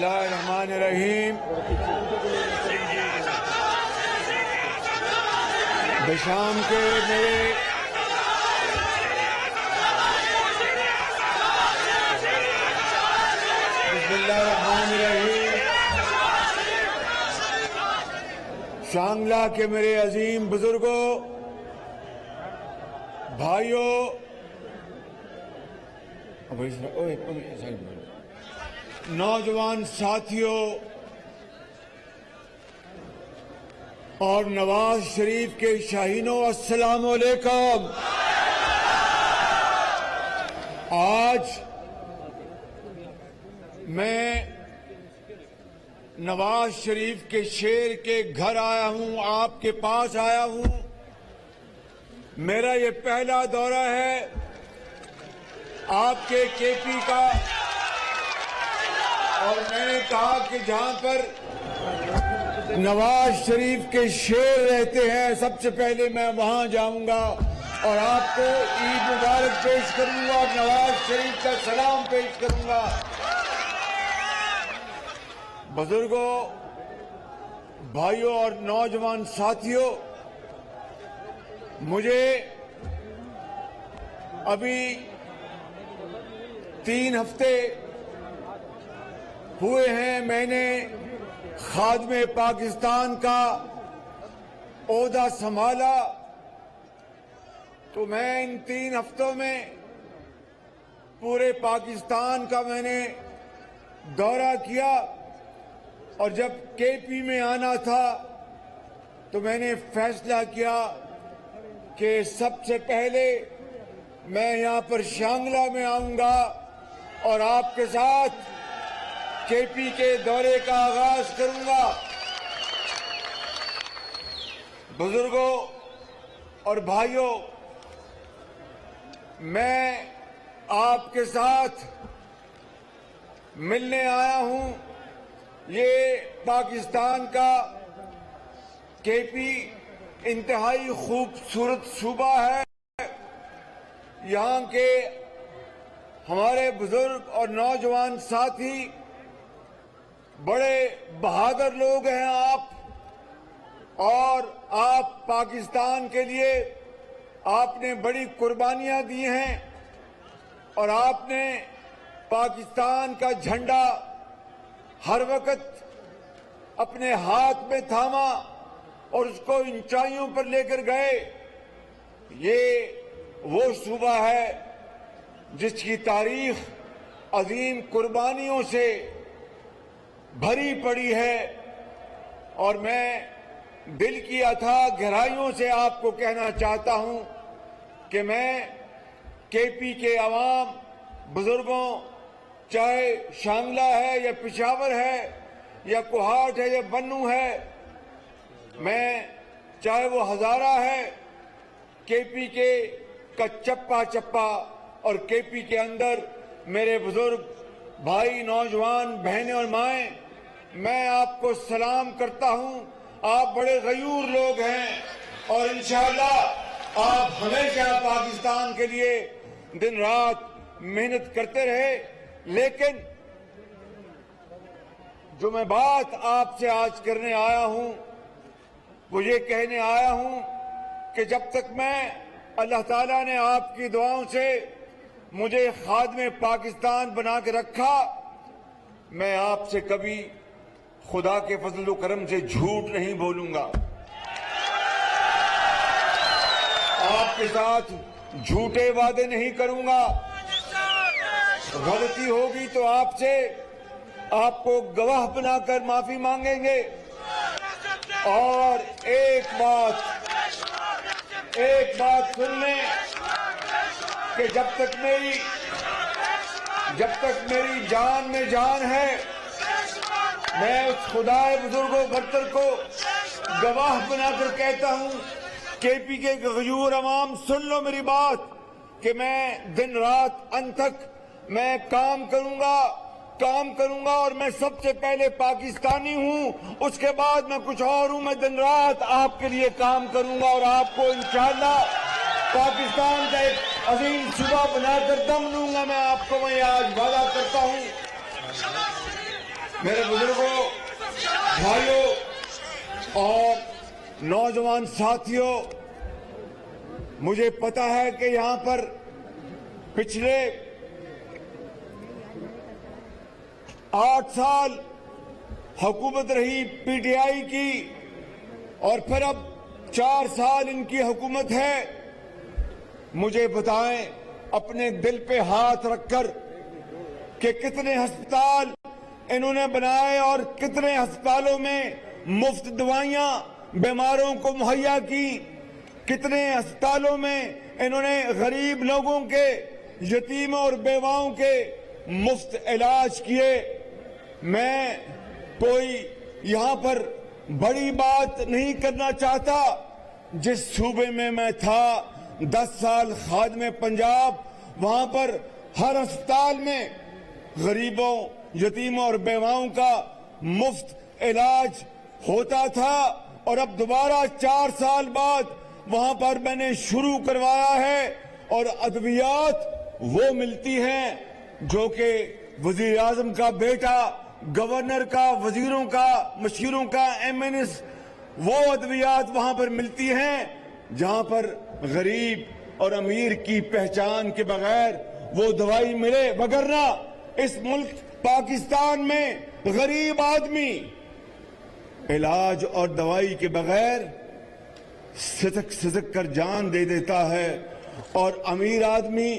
اللہ الرحمن الرحیم بشام کے میرے بسم اللہ الرحمن الرحیم شانگلہ کے میرے عظیم بزرگوں، بھائیوں، نوجوان ساتھیوں اور نواز شریف کے شاہینوں، السلام علیکم۔ آج میں نواز شریف کے شیر کے گھر آیا ہوں، آپ کے پاس آیا ہوں۔ میرا یہ پہلا دورہ ہے آپ کے کے پی کا، اور میں نے کہا کہ جہاں پر نواز شریف کے شیر رہتے ہیں سب سے پہلے میں وہاں جاؤں گا اور آپ کو عید مبارک پیش کروں گا اور نواز شریف کا سلام پیش کروں گا۔ بزرگوں، بھائیوں اور نوجوان ساتھیوں، مجھے ابھی 3 ہفتے ہوئے ہیں میں نے خادم پاکستان کا عہدہ سنبھالا، تو میں ان 3 ہفتوں میں پورے پاکستان کا میں نے دورہ کیا، اور جب کے پی میں آنا تھا تو میں نے فیصلہ کیا کہ سب سے پہلے میں یہاں پر شانگلہ میں آؤں گا اور آپ کے ساتھ کے پی کے دورے کا آغاز کروں گا۔ بزرگوں اور بھائیوں، میں آپ کے ساتھ ملنے آیا ہوں۔ یہ پاکستان کا کے پی انتہائی خوبصورت صوبہ ہے۔ یہاں کے ہمارے بزرگ اور نوجوان ساتھی بڑے بہادر لوگ ہیں آپ، اور آپ پاکستان کے لیے آپ نے بڑی قربانیاں دی ہیں، اور آپ نے پاکستان کا جھنڈا ہر وقت اپنے ہاتھ میں تھاما اور اس کو اونچائیوں پر لے کر گئے۔ یہ وہ صوبہ ہے جس کی تاریخ عظیم قربانیوں سے بھری پڑی ہے، اور میں دل کی اتھاہ گہرائیوں سے آپ کو کہنا چاہتا ہوں کہ میں کے پی کے عوام، بزرگوں، چاہے شانگلہ ہے یا پشاور ہے یا کوہاٹ ہے یا بنوں ہے، میں چاہے وہ ہزارہ ہے، کے پی کے کا چپا چپا، اور کے پی کے اندر میرے بزرگ بھائی، نوجوان بہنیں اور مائیں، میں آپ کو سلام کرتا ہوں۔ آپ بڑے غیور لوگ ہیں، اور انشاءاللہ آپ ہمیشہ پاکستان کے لیے دن رات محنت کرتے رہے۔ لیکن جو میں بات آپ سے آج کرنے آیا ہوں وہ یہ کہنے آیا ہوں کہ جب تک میں، اللہ تعالیٰ نے آپ کی دعاؤں سے مجھے خادم پاکستان بنا کے رکھا، میں آپ سے کبھی خدا کے فضل و کرم سے جھوٹ نہیں بولوں گا، آپ کے ساتھ جھوٹے وعدے نہیں کروں گا۔ غلطی ہوگی تو آپ سے، آپ کو گواہ بنا کر معافی مانگیں گے۔ اور ایک بات سن لیں کہ جب تک میری جان میں جان ہے، میں اس خدائے بزرگ و برتر کو گواہ بنا کر کہتا ہوں، کے پی کے غیور عوام سن لو میری بات، کہ میں دن رات انت تک میں کام کروں گا، اور میں سب سے پہلے پاکستانی ہوں، اس کے بعد میں کچھ اور ہوں۔ میں دن رات آپ کے لیے کام کروں گا، اور آپ کو انشاءاللہ پاکستان کا ایک عظیم صوبہ بنا کر دم لوں گا، میں آپ کو میں آج وعدہ کرتا ہوں۔ میرے بزرگوں، بھائیوں اور نوجوان ساتھیوں، مجھے پتا ہے کہ یہاں پر پچھلے 8 سال حکومت رہی پی ٹی آئی کی، اور پھر اب 4 سال ان کی حکومت ہے۔ مجھے بتائیں اپنے دل پہ ہاتھ رکھ کر کہ کتنے ہسپتال انہوں نے بنائے اور کتنے ہسپتالوں میں مفت دوائیاں بیماروں کو مہیا کی، کتنے ہسپتالوں میں انہوں نے غریب لوگوں کے، یتیموں اور بیواؤں کے مفت علاج کیے۔ میں کوئی یہاں پر بڑی بات نہیں کرنا چاہتا۔ جس صوبے میں تھا 10 سال خادم پنجاب، وہاں پر ہر ہسپتال میں غریبوں، یتیموں اور بیواؤں کا مفت علاج ہوتا تھا، اور اب دوبارہ 4 سال بعد وہاں پر میں نے شروع کروایا ہے، اور ادویات وہ ملتی ہیں جو کہ وزیر اعظم کا بیٹا، گورنر کا، وزیروں کا، مشیروں کا، MNS، وہ ادویات وہاں پر ملتی ہیں جہاں پر غریب اور امیر کی پہچان کے بغیر وہ دوائی ملے۔ وگرنہ اس ملک پاکستان میں غریب آدمی علاج اور دوائی کے بغیر سسک کر جان دے دیتا ہے، اور امیر آدمی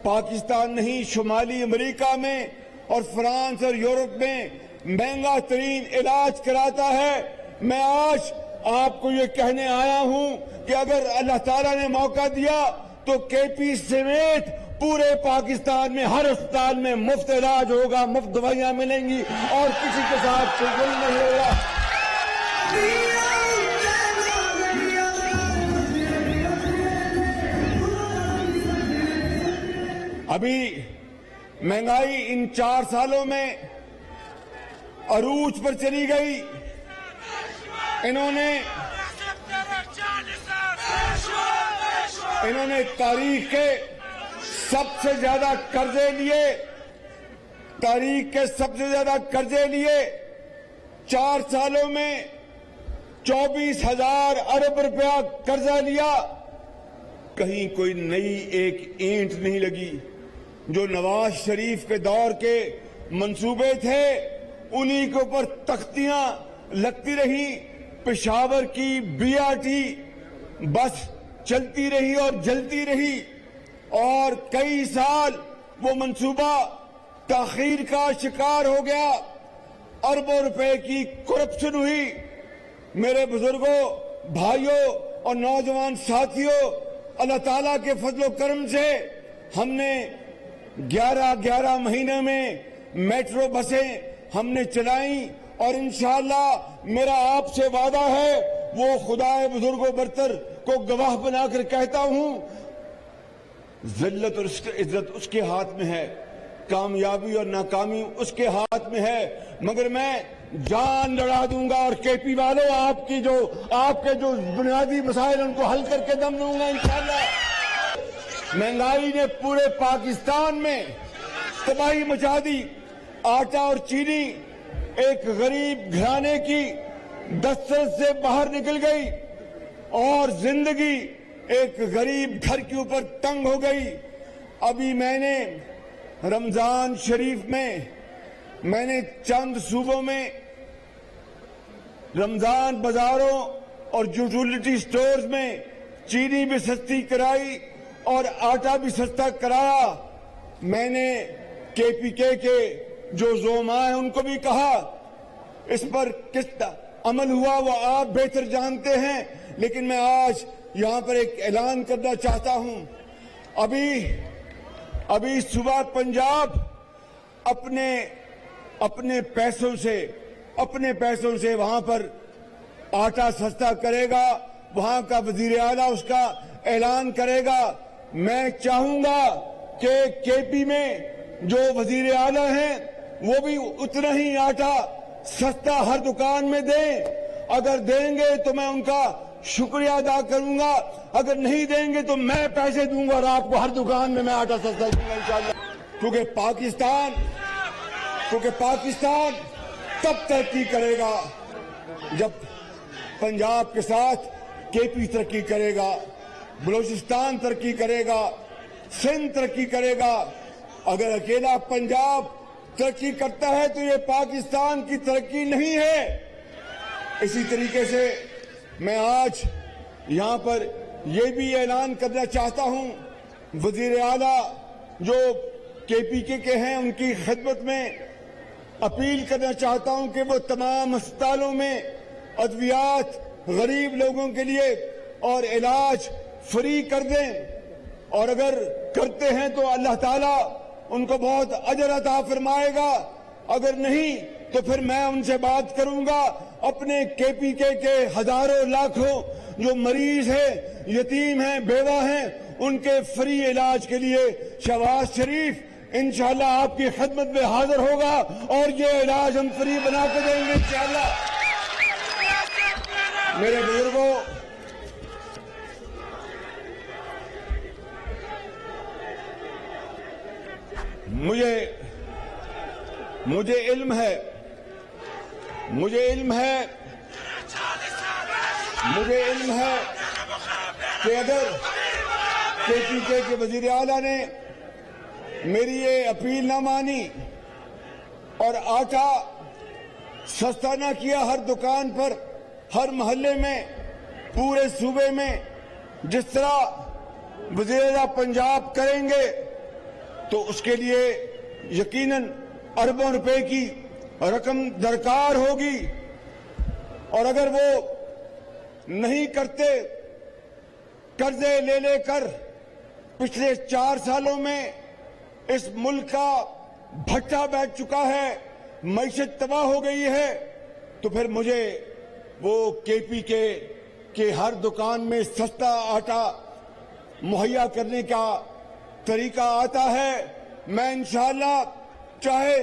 پاکستان نہیں، شمالی امریکہ میں اور فرانس اور یورپ میں مہنگا ترین علاج کراتا ہے۔ میں آج آپ کو یہ کہنے آیا ہوں کہ اگر اللہ تعالیٰ نے موقع دیا تو KP سمیت پورے پاکستان میں ہر اسپتال میں مفت علاج ہوگا، مفت دوائیاں ملیں گی، اور کسی کے ساتھ کوئی ظلم نہیں ہوگا۔ ابھی مہنگائی ان 4 سالوں میں عروج پر چلی گئی۔ انہوں نے تاریخ کے سب سے زیادہ قرضے لیے، تاریخ کے سب سے زیادہ قرضے لیے۔ 4 سالوں میں 24,000 ارب روپیہ قرضہ لیا، کہیں کوئی نئی ایک اینٹ نہیں لگی۔ جو نواز شریف کے دور کے منصوبے تھے انہی کے اوپر تختیاں لگتی رہی۔ پشاور کی BRT بس چلتی رہی اور جلتی رہی، اور کئی سال وہ منصوبہ تاخیر کا شکار ہو گیا، اربوں روپے کی کرپشن ہوئی۔ میرے بزرگوں، بھائیوں اور نوجوان ساتھیوں، اللہ تعالیٰ کے فضل و کرم سے ہم نے 11 مہینے میں میٹرو بسیں ہم نے چلائیں، اور انشاءاللہ میرا آپ سے وعدہ ہے، وہ خدائے بزرگ و برتر کو گواہ بنا کر کہتا ہوں، ذلت اور عزت اس کے ہاتھ میں ہے، کامیابی اور ناکامی اس کے ہاتھ میں ہے، مگر میں جان لڑا دوں گا، اور KP والوں آپ کے جو بنیادی مسائل ان کو حل کر کے دم دوں گا انشاءاللہ۔ مہنگائی نے پورے پاکستان میں تباہی مچا دی۔ آٹا اور چینی ایک غریب گھرانے کی دسترس سے باہر نکل گئی، اور زندگی ایک غریب گھر کے اوپر تنگ ہو گئی۔ ابھی میں نے رمضان شریف میں نے چند صوبوں میں رمضان بازاروں اور یوٹیلیٹی سٹورز میں چینی بھی سستی کرائی اور آٹا بھی سستا کرایا۔ میں نے KPK کے جو زعماء ہیں ان کو بھی کہا، اس پر کس عمل ہوا وہ آپ بہتر جانتے ہیں، لیکن میں آج یہاں پر ایک اعلان کرنا چاہتا ہوں۔ ابھی صوبہ پنجاب اپنے پیسوں سے وہاں پر آٹا سستا کرے گا، وہاں کا وزیر اعلیٰ اس کا اعلان کرے گا۔ میں چاہوں گا کہ KP میں جو وزیر اعلیٰ ہیں وہ بھی اتنا ہی آٹا سستا ہر دکان میں دیں۔ اگر دیں گے تو میں ان کا شکریہ ادا کروں گا، اگر نہیں دیں گے تو میں پیسے دوں گا اور آپ کو ہر دکان میں آٹا سستا دوں گا انشاءاللہ۔ کیونکہ پاکستان تب ترقی کرے گا جب پنجاب کے ساتھ کے پی ترقی کرے گا، بلوچستان ترقی کرے گا، سندھ ترقی کرے گا۔ اگر اکیلا پنجاب ترقی کرتا ہے تو یہ پاکستان کی ترقی نہیں ہے۔ اسی طریقے سے میں آج یہاں پر یہ بھی اعلان کرنا چاہتا ہوں، وزیر اعلیٰ جو کے پی کے ہیں ان کی خدمت میں اپیل کرنا چاہتا ہوں کہ وہ تمام ہسپتالوں میں ادویات غریب لوگوں کے لیے اور علاج فری کر دیں، اور اگر کرتے ہیں تو اللہ تعالیٰ ان کو بہت اجر عطا فرمائے گا، اگر نہیں تو پھر میں ان سے بات کروں گا اپنے کے پی کے ہزاروں لاکھوں جو مریض ہیں، یتیم ہیں، بیوہ ہیں، ان کے فری علاج کے لیے شہباز شریف انشاءاللہ آپ کی خدمت میں حاضر ہوگا اور یہ علاج ہم فری بنا کے دیں گے انشاءاللہ۔ میرے بزرگوں، مجھے علم ہے کہ اگر کے پی کے وزیر اعلیٰ نے میری یہ اپیل نہ مانی اور آٹا سستا نہ کیا ہر دکان پر، ہر محلے میں، پورے صوبے میں، جس طرح وزیر اعلیٰ پنجاب کریں گے تو اس کے لیے یقیناً اربوں روپے کی رقم درکار ہوگی، اور اگر وہ نہیں کرتے، قرضے لے لے کر پچھلے 4 سالوں میں اس ملک کا بھٹا بیٹھ چکا ہے، معیشت تباہ ہو گئی ہے، تو پھر مجھے وہ کے پی کے ہر دکان میں سستا آٹا مہیا کرنے کا طریقہ آتا ہے۔ میں انشاءاللہ چاہے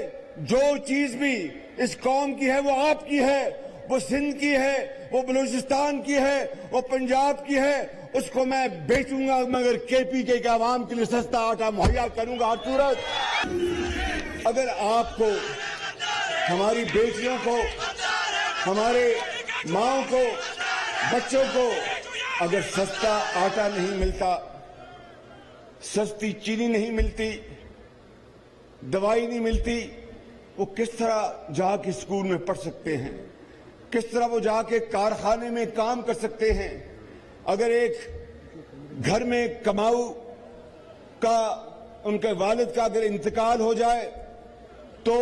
جو چیز بھی اس قوم کی ہے وہ آپ کی ہے، وہ سندھ کی ہے، وہ بلوچستان کی ہے، وہ پنجاب کی ہے، اس کو میں بیچوں گا، مگر کے پی کے عوام کے لیے سستا آٹا مہیا کروں گا ہر صورت۔ اگر آپ کو، ہماری بیٹیوں کو، ہمارے ماؤں کو، بچوں کو اگر سستا آٹا نہیں ملتا، سستی چینی نہیں ملتی، دوائی نہیں ملتی، وہ کس طرح جا کے اسکول میں پڑھ سکتے ہیں؟ کس طرح وہ جا کے کارخانے میں کام کر سکتے ہیں؟ اگر ایک گھر میں کماؤ کا، ان کے والد کا اگر انتقال ہو جائے تو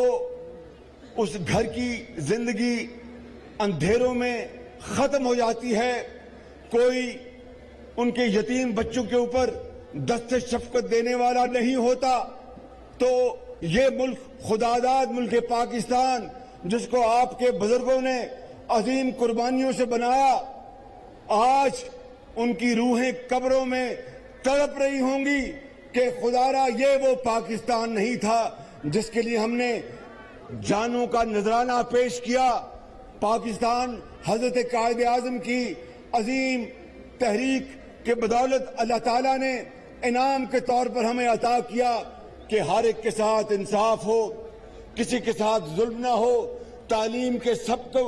اس گھر کی زندگی اندھیروں میں ختم ہو جاتی ہے۔ کوئی ان کے یتیم بچوں کے اوپر دست شفقت دینے والا نہیں ہوتا۔ تو یہ ملک خداداد ملک پاکستان، جس کو آپ کے بزرگوں نے عظیم قربانیوں سے بنایا، آج ان کی روحیں قبروں میں تڑپ رہی ہوں گی کہ خدارا یہ وہ پاکستان نہیں تھا جس کے لیے ہم نے جانوں کا نذرانہ پیش کیا۔ پاکستان حضرت قائد اعظم کی عظیم تحریک کے بدولت اللہ تعالیٰ نے انعام کے طور پر ہمیں عطا کیا کہ ہر ایک کے ساتھ انصاف ہو، کسی کے ساتھ ظلم نہ ہو، تعلیم کے سب کو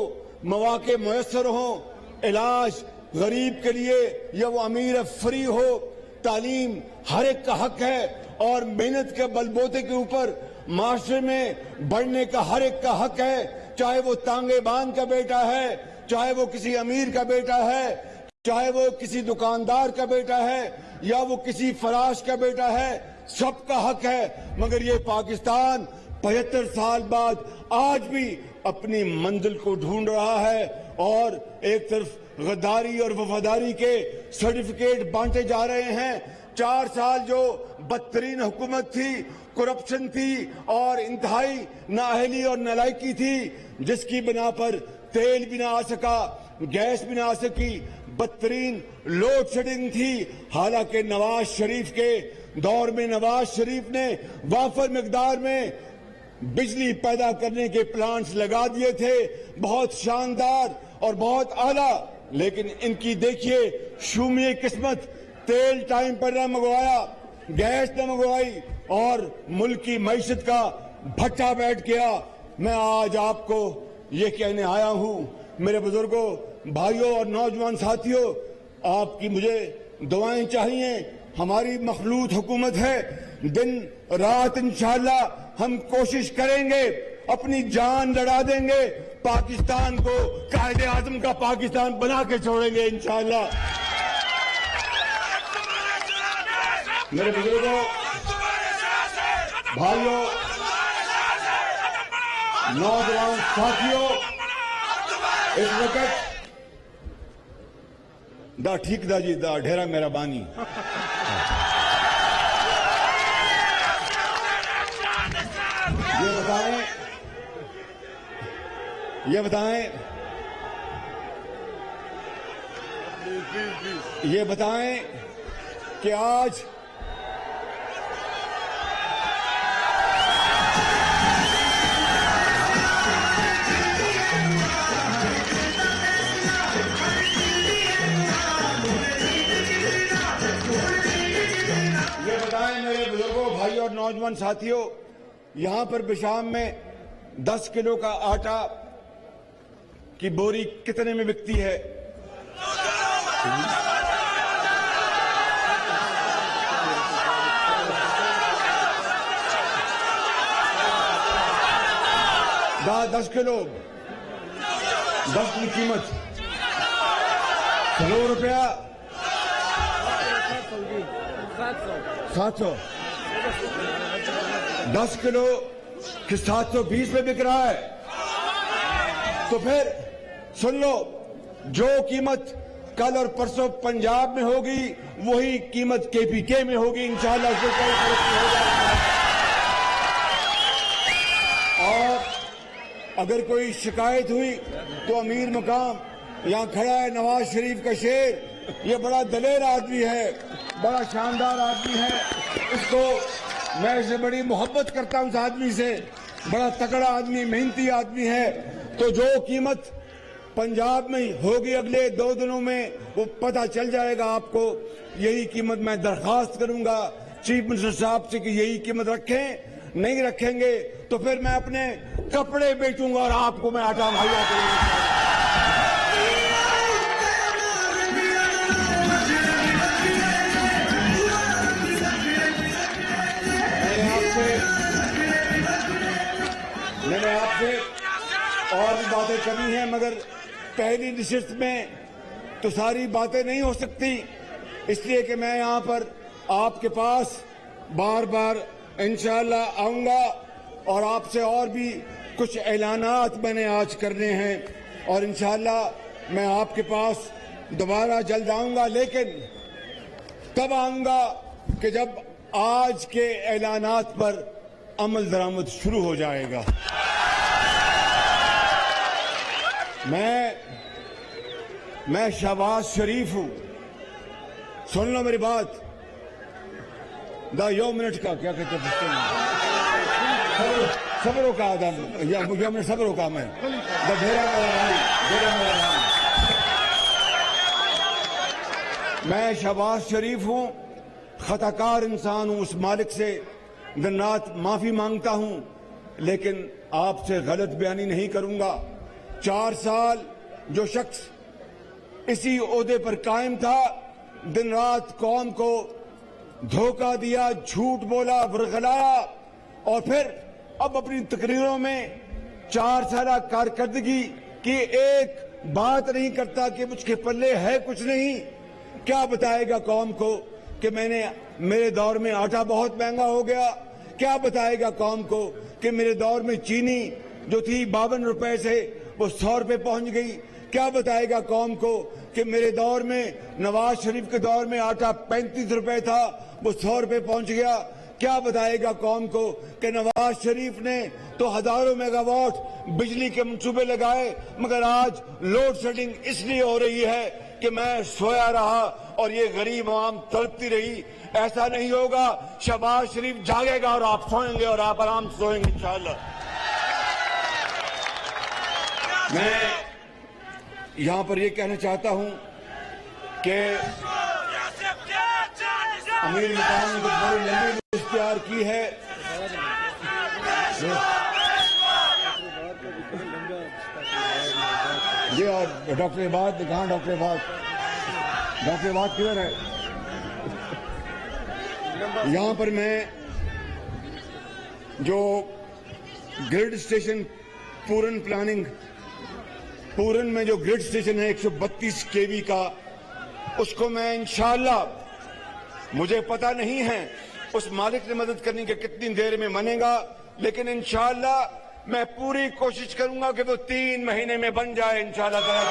مواقع میسر ہوں، علاج غریب کے لیے یا وہ امیر فری ہو، تعلیم ہر ایک کا حق ہے، اور محنت کے بلبوتے کے اوپر معاشرے میں بڑھنے کا ہر ایک کا حق ہے، چاہے وہ تانگے بان کا بیٹا ہے، چاہے وہ کسی امیر کا بیٹا ہے، چاہے وہ کسی دکاندار کا بیٹا ہے یا وہ کسی فراش کا بیٹا ہے، سب کا حق ہے۔ مگر یہ پاکستان 75 سال بعد آج بھی اپنی منزل کو ڈھونڈ رہا ہے، اور ایک طرف غداری اور وفاداری کے سرٹیفکیٹ بانٹے جا رہے ہیں۔ 4 سال جو بدترین حکومت تھی، کرپشن تھی اور انتہائی نااہلی اور نالائکی تھی، جس کی بنا پر تیل بھی نہ آ سکا، گیس بھی نہ آ سکی، بدترین لوڈ شیڈنگ تھی، حالانکہ نواز شریف کے دور میں نواز شریف نے وافر مقدار میں بجلی پیدا کرنے کے پلانٹس لگا دیے تھے، بہت شاندار اور بہت اعلیٰ، لیکن ان کی دیکھیے شومی قسمت، تیل ٹائم پر نہ منگوایا، گیس نہ منگوائی، اور ملک کی معیشت کا بھٹا بیٹھ گیا۔ میں آج آپ کو یہ کہنے آیا ہوں میرے بزرگوں، بھائیوں اور نوجوان ساتھیوں، آپ کی مجھے دعائیں چاہیے. ہماری مخلوط حکومت ہے، دن رات انشاءاللہ ہم کوشش کریں گے، اپنی جان لڑا دیں گے، پاکستان کو قائد اعظم کا پاکستان بنا کے چھوڑیں گے انشاءاللہ. میرے بزرگوں، بھائیوں، نوجوان ساتھیوں، اس وقت دا ٹھیک دا جی دا ڈھیرا میرا بانی. یہ بتائیں کہ آج میرے بزرگوں، بھائیوں اور نوجوان ساتھیوں، یہاں پر بشام میں 10 کلو کا آٹا کی بوری کتنے میں بکتی ہے؟ دس کلو 10 کی قیمت 100 روپیہ 700. 10 کلو کہ 720 میں بک رہا ہے. تو پھر سن لو، جو قیمت کل اور پرسوں پنجاب میں ہوگی وہی قیمت KPK میں ہوگی انشاءاللہ. اس میں کوئی فرق نہیں ہوگا. اور اگر کوئی شکایت ہوئی تو امیر مقام یہاں کھڑا ہے، نواز شریف کا شیر، یہ بڑا دلیر آدمی ہے، بڑا شاندار آدمی ہے. اس کو میں اسے بڑی محبت کرتا ہوں. اس آدمی سے بڑا تکڑا آدمی، محنتی آدمی ہے. تو جو قیمت پنجاب میں ہوگی اگلے 2 دنوں میں وہ پتہ چل جائے گا آپ کو. یہی قیمت میں درخواست کروں گا چیف منسٹر صاحب سے کہ یہی قیمت رکھیں. نہیں رکھیں گے تو پھر میں اپنے کپڑے بیچوں گا اور آپ کو میں آٹا مہیا کروں گا. میں نے آپ سے اور بھی باتیں کرنی ہیں، مگر پہلی نشست میں تو ساری باتیں نہیں ہو سکتی، اس لیے کہ میں یہاں پر آپ کے پاس بار بار انشاءاللہ آؤں گا اور آپ سے اور بھی کچھ اعلانات میں نے آج کرنے ہیں اور انشاءاللہ میں آپ کے پاس دوبارہ جلد آؤں گا. لیکن تب آؤں گا کہ جب آج کے اعلانات پر عمل درآمد شروع ہو جائے گا. میں شہباز شریف ہوں. سن لو میری بات. دا 1 منٹ کا کیا کہتے ہیں، صبروں کا آدم، یا میں صبروں کا میں دا ڈھیرا میرا رام. میں شہباز شریف ہوں، خطا کار انسان ہوں. اس مالک سے دن رات معافی مانگتا ہوں، لیکن آپ سے غلط بیانی نہیں کروں گا. 4 سال جو شخص اسی عہدے پر قائم تھا، دن رات قوم کو دھوکہ دیا، جھوٹ بولا، ورغلایا، اور پھر اب اپنی تقریروں میں 4 سالہ کارکردگی کی ایک بات نہیں کرتا کہ مجھ کے پلے ہے کچھ نہیں. کیا بتائے گا قوم کو کہ میرے دور میں آٹا بہت مہنگا ہو گیا؟ کیا بتائے گا قوم کو کہ میرے دور میں چینی جو تھی 52 روپے سے وہ 100 روپے پہنچ گئی؟ کیا بتائے گا قوم کو کہ میرے دور میں، نواز شریف کے دور میں آٹا 35 روپے تھا وہ 100 روپے پہنچ گیا؟ کیا بتائے گا قوم کو کہ نواز شریف نے تو ہزاروں میگا واٹ بجلی کے منصوبے لگائے، مگر آج لوڈ شیڈنگ اس لیے ہو رہی ہے کہ میں سویا رہا اور یہ غریب عوام تڑپتی رہی؟ ایسا نہیں ہوگا. شہباز شریف جاگے گا اور آپ سوئیں گے اور آپ آرام سے سوئیں گے انشاءاللہ. میں یہاں پر یہ کہنا چاہتا ہوں کہ امیر مقام نے بڑی لمبی لسٹ تیار کی ہے. ڈاکٹر عباد کہاں؟ ڈاکٹر عباد کدھر ہے؟ یہاں پر میں جو گریڈ اسٹیشن پورن میں جو گریڈ اسٹیشن ہے 132 kV کا، اس کو میں انشاءاللہ، مجھے پتہ نہیں ہے اس مالک نے مدد کرنے کے کتنی دیر میں بنے گا، لیکن انشاءاللہ میں پوری کوشش کروں گا کہ وہ 3 مہینے میں بن جائے انشاءاللہ تعالی۔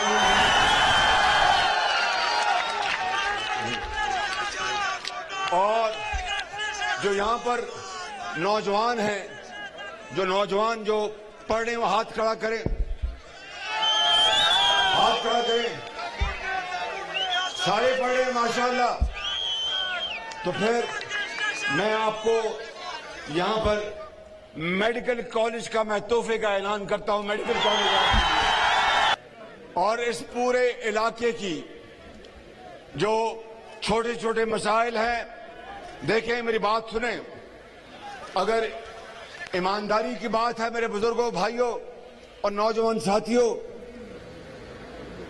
اور جو یہاں پر نوجوان ہیں، جو پڑھ رہے ہیں، وہ ہاتھ کھڑا کریں، سارے پڑھ رہے ہیں ماشاءاللہ۔ تو پھر میں آپ کو یہاں پر میڈیکل کالج کا میں تحفے کا اعلان کرتا ہوں، میڈیکل کالج کا، اور اس پورے علاقے کی جو چھوٹے چھوٹے مسائل ہیں، دیکھیں میری بات سنیں، اگر ایمانداری کی بات ہے میرے بزرگوں، بھائیوں اور نوجوان ساتھیوں،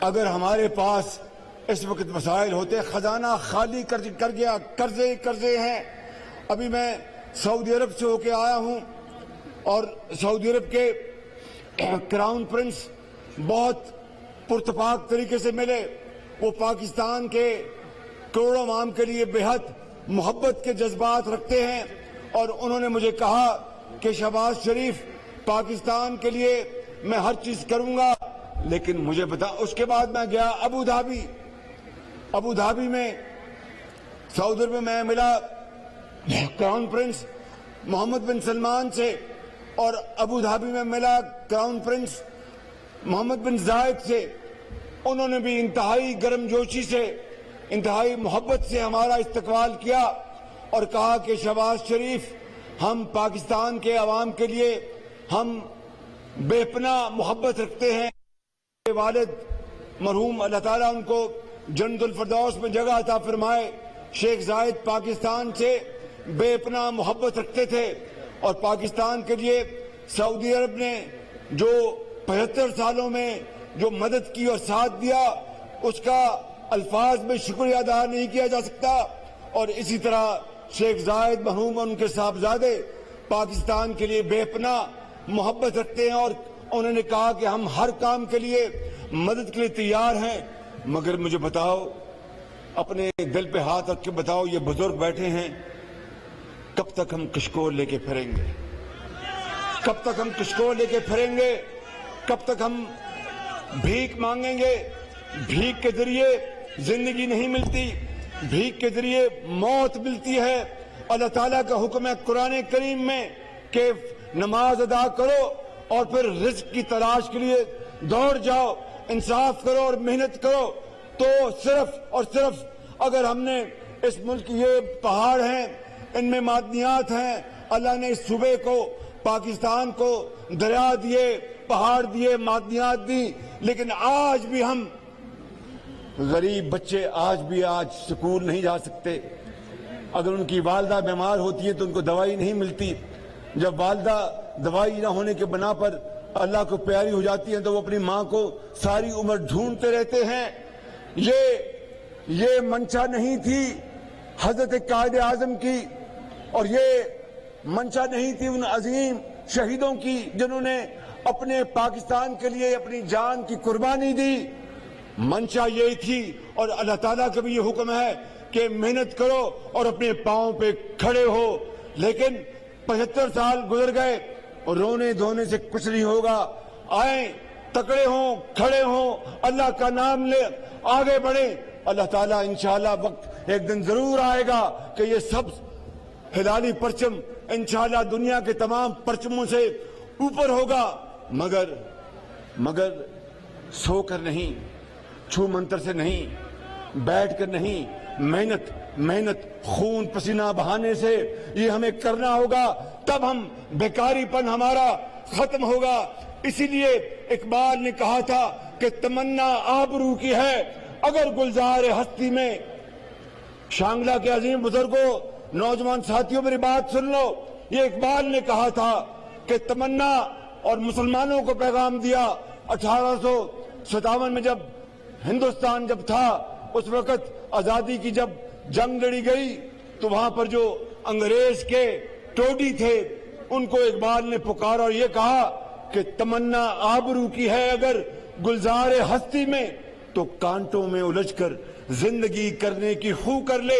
اگر ہمارے پاس اس وقت مسائل ہوتے، خزانہ خالی کر گیا، قرضے ہیں۔ ابھی میں سعودی عرب سے ہو کے آیا ہوں، اور سعودی عرب کے کراؤن پرنس بہت پرتپاک طریقے سے ملے، وہ پاکستان کے کروڑوں عوام کے لیے بہت محبت کے جذبات رکھتے ہیں، اور انہوں نے مجھے کہا کہ شہباز شریف، پاکستان کے لیے میں ہر چیز کروں گا، لیکن مجھے بتا۔ اس کے بعد میں گیا ابو دھابی میں، سعودی عرب میں میں ملا کراؤن پرنس محمد بن سلمان سے، اور ابو دھابی میں ملا کراؤن پرنس محمد بن زائد سے۔ انہوں نے بھی انتہائی گرم جوشی سے، انتہائی محبت سے ہمارا استقبال کیا، اور کہا کہ شہباز شریف، ہم پاکستان کے عوام کے لیے ہم بے پناہ محبت رکھتے ہیں۔ والد مرحوم اللہ تعالیٰ ان کو جنت الفردوس میں جگہ عطا فرمائے، شیخ زائد پاکستان سے بے پناہ محبت رکھتے تھے، اور پاکستان کے لیے سعودی عرب نے جو 75 سالوں میں جو مدد کی اور ساتھ دیا، اس کا الفاظ میں شکریہ ادا نہیں کیا جا سکتا۔ اور اسی طرح شیخ زائد مرحوم اور ان کے صاحبزادے پاکستان کے لیے بے پناہ محبت رکھتے ہیں، اور انہوں نے کہا کہ ہم ہر کام کے لیے مدد کے لیے تیار ہیں۔ مگر مجھے بتاؤ، اپنے دل پہ ہاتھ رکھ کے بتاؤ، یہ بزرگ بیٹھے ہیں، کب تک ہم کشکول لے کے پھریں گے؟ کب تک ہم کشکول لے کے پھریں گے؟ کب تک ہم بھیک مانگیں گے؟ بھیک کے ذریعے زندگی نہیں ملتی، بھیک کے ذریعے موت ملتی ہے۔ اللہ تعالیٰ کا حکم ہے قرآن کریم میں کہ نماز ادا کرو اور پھر رزق کی تلاش کے لیے دوڑ جاؤ، انصاف کرو اور محنت کرو۔ تو صرف اور صرف اگر ہم نے اس ملک کی، یہ پہاڑ ہیں، ان میں معدنیات ہیں، اللہ نے اس صوبے کو، پاکستان کو دریا دیے، پہاڑ دیے، معدنیات دی، لیکن آج بھی ہم غریب بچے آج سکول نہیں جا سکتے۔ اگر ان کی والدہ بیمار ہوتی ہے تو ان کو دوائی نہیں ملتی۔ جب والدہ دوائی نہ ہونے کے بنا پر اللہ کو پیاری ہو جاتی ہیں تو وہ اپنی ماں کو ساری عمر ڈھونڈتے رہتے ہیں۔ یہ منشا نہیں تھی حضرت قائد اعظم کی، اور یہ منشا نہیں تھی ان عظیم شہیدوں کی جنہوں نے اپنے پاکستان کے لیے اپنی جان کی قربانی دی۔ منشا یہ تھی، اور اللہ تعالیٰ کا بھی یہ حکم ہے کہ محنت کرو اور اپنے پاؤں پہ کھڑے ہو۔ لیکن 75 سال گزر گئے اور رونے دھونے سے کچھ نہیں ہوگا۔ آئیں، تکڑے ہوں، کھڑے ہوں، اللہ کا نام لے، آگے بڑھیں۔ اللہ تعالیٰ انشاءاللہ وقت ایک دن ضرور آئے گا کہ یہ سب ہلالی پرچم انشاءاللہ دنیا کے تمام پرچموں سے اوپر ہوگا، مگر سو کر نہیں، چھو منتر سے نہیں، بیٹھ کر نہیں، محنت خون پسینہ بہانے سے یہ ہمیں کرنا ہوگا، تب ہم بیکاری پن ہمارا ختم ہوگا۔ اسی لیے اقبال نے کہا تھا کہ تمنا آبرو کی ہے اگر گلزار ہستی میں۔ شانگلہ کے عظیم بزرگوں، نوجوان ساتھیوں، میری بات سن لو، یہ اقبال نے کہا تھا کہ تمنا، اور مسلمانوں کو پیغام دیا 1857 میں جب ہندوستان جب تھا اس وقت آزادی کی جب جنگ لڑی گئی تو وہاں پر جو انگریز کے ٹوڈی تھے ان کو اقبال نے پکارا اور یہ کہا کہ تمنا آبرو کی ہے اگر گلزار ہستی میں تو کانٹوں میں الجھ کر زندگی کرنے کی خو کر لے،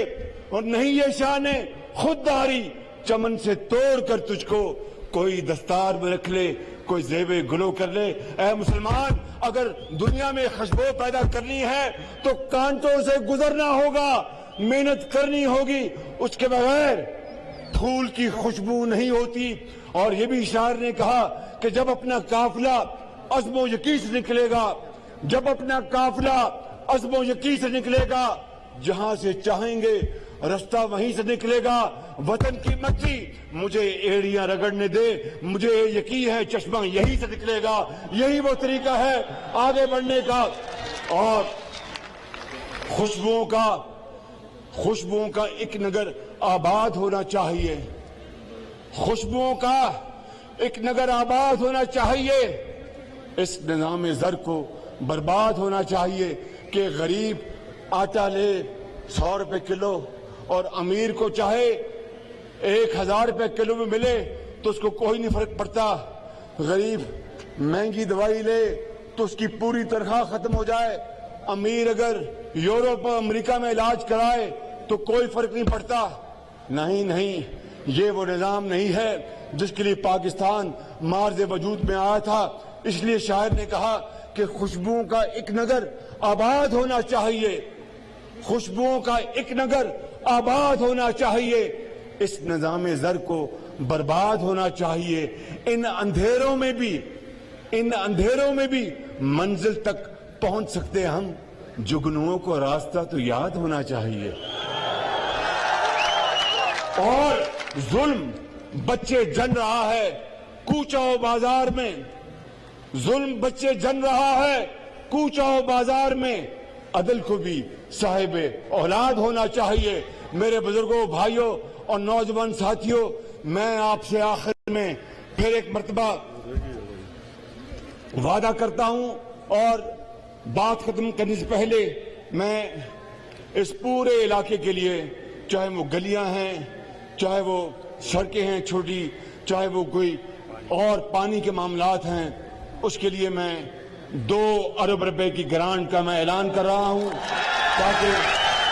اور نہیں یہ شان خودداری چمن سے توڑ کر تجھ کو کوئی دستار میں رکھ لے، کوئی زیب گلو کر لے۔ اے مسلمان، اگر دنیا میں خوشبو پیدا کرنی ہے تو کانٹوں سے گزرنا ہوگا، محنت کرنی ہوگی، اس کے بغیر پھول کی خوشبو نہیں ہوتی۔ اور یہ بھی شاعر نے کہا کہ جب اپنا قافلہ عزم و یقین سے نکلے گا، جب اپنا قافلہ عزم و یقین سے نکلے گا، جہاں سے چاہیں گے رستہ وہیں سے نکلے گا، وطن کی مٹی مجھے ایڑیاں رگڑنے دے، مجھے یقین ہے چشمہ یہی سے نکلے گا۔ یہی وہ طریقہ ہے آگے بڑھنے کا۔ اور خوشبوؤں کا ایک نگر آباد ہونا چاہیے، خوشبوؤں کا ایک نگر آباد ہونا چاہیے۔ اس نظام زر کو برباد ہونا چاہیے کہ غریب آٹا لے 100 روپے کلو اور امیر کو چاہے 1000 روپے کلو میں ملے تو اس کو کوئی نہیں فرق پڑتا۔ غریب مہنگی دوائی لے تو اس کی پوری تنخواہ ختم ہو جائے، امیر اگر یورپ اور امریکہ میں علاج کرائے تو کوئی فرق نہیں پڑتا۔ نہیں، یہ وہ نظام نہیں ہے جس کے لیے پاکستان مارز وجود میں آیا تھا۔ اس لیے شاعر نے کہا کہ خوشبوؤں کا ایک نگر آباد ہونا چاہیے، خوشبوؤں کا ایک نگر آباد ہونا چاہیے، اس نظام زر کو برباد ہونا چاہیے۔ ان اندھیروں میں بھی منزل تک پہنچ سکتے ہم، جگنوؤں کو راستہ تو یاد ہونا چاہیے۔ اور ظلم بچے جن رہا ہے کوچہ و بازار میں، ظلم بچے جن رہا ہے کوچہ و بازار میں، عدل کو بھی صاحب اولاد ہونا چاہیے۔ میرے بزرگوں، بھائیوں اور نوجوان ساتھیوں، میں آپ سے آخر میں پھر ایک مرتبہ وعدہ کرتا ہوں اور بات ختم کرنے سے پہلے میں اس پورے علاقے کے لیے، چاہے وہ گلیاں ہیں، چاہے وہ سڑکیں ہیں چھوٹی، چاہے وہ کوئی اور پانی کے معاملات ہیں، اس کے لیے میں 2 ارب روپے کی گرانٹ کا میں اعلان کر رہا ہوں تاکہ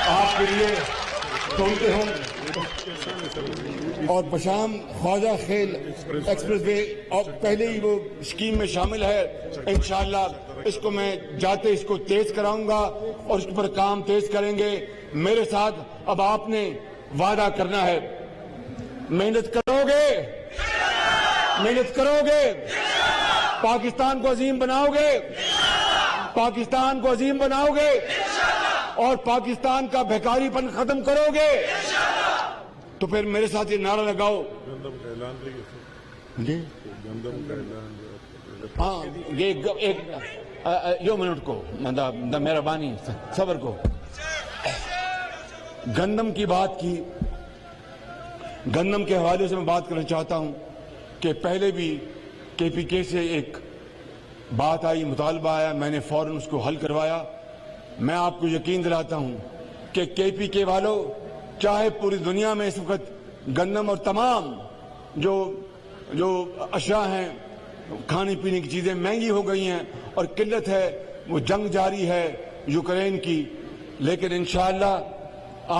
آپ کے لیے سنتے ہوں۔ اور بشام خواجہ خیل ایکسپریس وے اور پہلے ہی وہ اسکیم میں شامل ہے، انشاءاللہ اس کو میں جاتے اس کو تیز کراؤں گا اور اس پر کام تیز کریں گے۔ میرے ساتھ اب آپ نے وعدہ کرنا ہے، محنت کرو گے، پاکستان کو عظیم بناؤ گے، پاکستان کو عظیم بناؤ گے اور پاکستان کا بھیکاری پن ختم کرو گے۔ تو پھر میرے ساتھ یہ نعرہ لگاؤ۔ ہاں، یہ ایک منٹ کو مہربانی صبر کو۔ گندم کی بات کی، گندم کے حوالے سے میں بات کرنا چاہتا ہوں کہ پہلے بھی کے پی کے سے ایک بات آئی، مطالبہ آیا، میں نے فوراً اس کو حل کروایا۔ میں آپ کو یقین دلاتا ہوں کہ کے پی کے والوں، چاہے پوری دنیا میں اس وقت گندم اور تمام جو اشیاء ہیں، کھانے پینے کی چیزیں مہنگی ہو گئی ہیں اور قلت ہے، وہ جنگ جاری ہے یوکرین کی، لیکن انشاءاللہ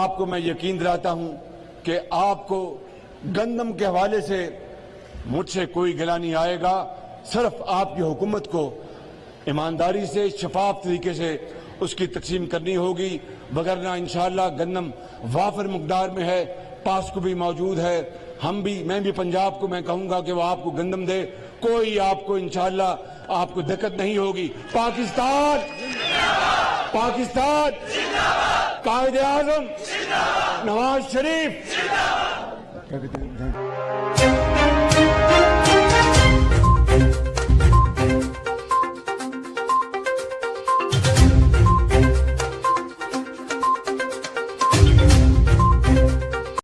آپ کو میں یقین دلاتا ہوں کہ آپ کو گندم کے حوالے سے مجھ سے کوئی گلہ نہیں آئے گا۔ صرف آپ کی حکومت کو ایمانداری سے، شفاف طریقے سے اس کی تقسیم کرنی ہوگی، وگرنہ انشاءاللہ گندم وافر مقدار میں ہے، پاس کو بھی موجود ہے۔ میں بھی پنجاب کو میں کہوں گا کہ وہ آپ کو گندم دے، کوئی آپ کو انشاءاللہ آپ کو دقت نہیں ہوگی۔ پاکستان قائد اعظم نواز شریف